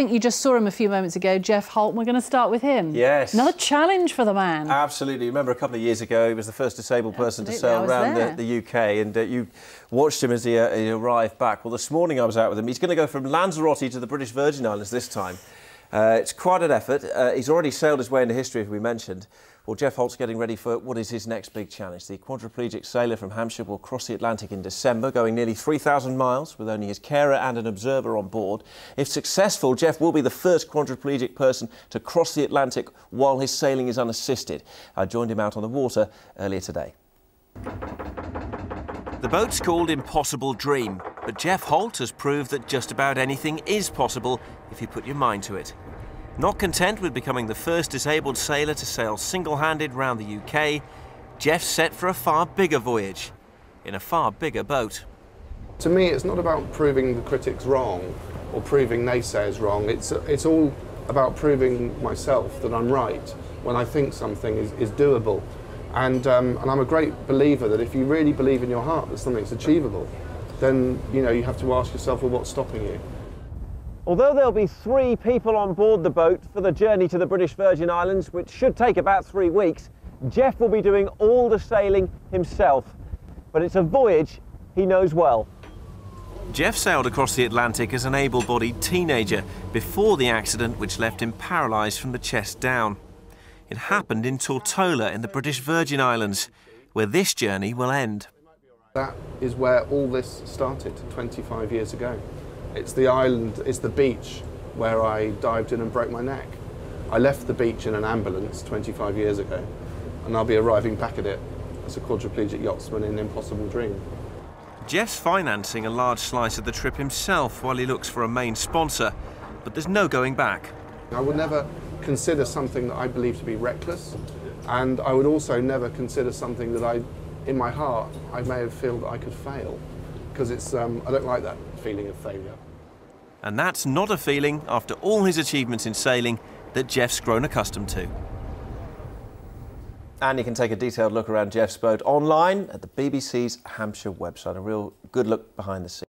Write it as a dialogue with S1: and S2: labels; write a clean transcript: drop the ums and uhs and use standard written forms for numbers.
S1: I think you just saw him a few moments ago, Geoff Holt. We're going to start with him.
S2: Yes.
S1: Another challenge for the man.
S2: Absolutely. Remember a couple of years ago, he was the first disabled person to sail around the UK, and you watched him as he arrived back. Well, this morning I was out with him. He's going to go from Lanzarote to the British Virgin Islands this time. It's quite an effort. He's already sailed his way into history, as we mentioned. Well, Geoff Holt's getting ready for what is his next big challenge. The quadriplegic sailor from Hampshire will cross the Atlantic in December, going nearly 3,000 miles with only his carer and an observer on board. If successful, Geoff will be the first quadriplegic person to cross the Atlantic while his sailing is unassisted. I joined him out on the water earlier today. The boat's called Impossible Dream, but Geoff Holt has proved that just about anything is possible if you put your mind to it. Not content with becoming the first disabled sailor to sail single-handed round the UK, Geoff's set for a far bigger voyage, in a far bigger boat.
S3: To me, it's not about proving the critics wrong or proving naysayers wrong. It's all about proving myself that I'm right when I think something is doable. And I'm a great believer that if you really believe in your heart that something's achievable, then you have to ask yourself, well, what's stopping you?
S4: Although there'll be 3 people on board the boat for the journey to the British Virgin Islands, which should take about 3 weeks, Geoff will be doing all the sailing himself. But it's a voyage he knows well.
S2: Geoff sailed across the Atlantic as an able-bodied teenager before the accident which left him paralysed from the chest down. It happened in Tortola in the British Virgin Islands, where this journey will end.
S3: That is where all this started 25 years ago. It's the island, it's the beach where I dived in and broke my neck. I left the beach in an ambulance 25 years ago, and I'll be arriving back at it as a quadriplegic yachtsman in Impossible Dream.
S2: Geoff's financing a large slice of the trip himself while he looks for a main sponsor, but there's no going back.
S3: I would never consider something that I believe to be reckless, and I would also never consider something that in my heart, I may have felt that I could fail, because I don't like that feeling of failure.
S2: And that's not a feeling, after all his achievements in sailing, that Geoff's grown accustomed to. And you can take a detailed look around Geoff's boat online at the BBC's Hampshire website. A real good look behind the scenes.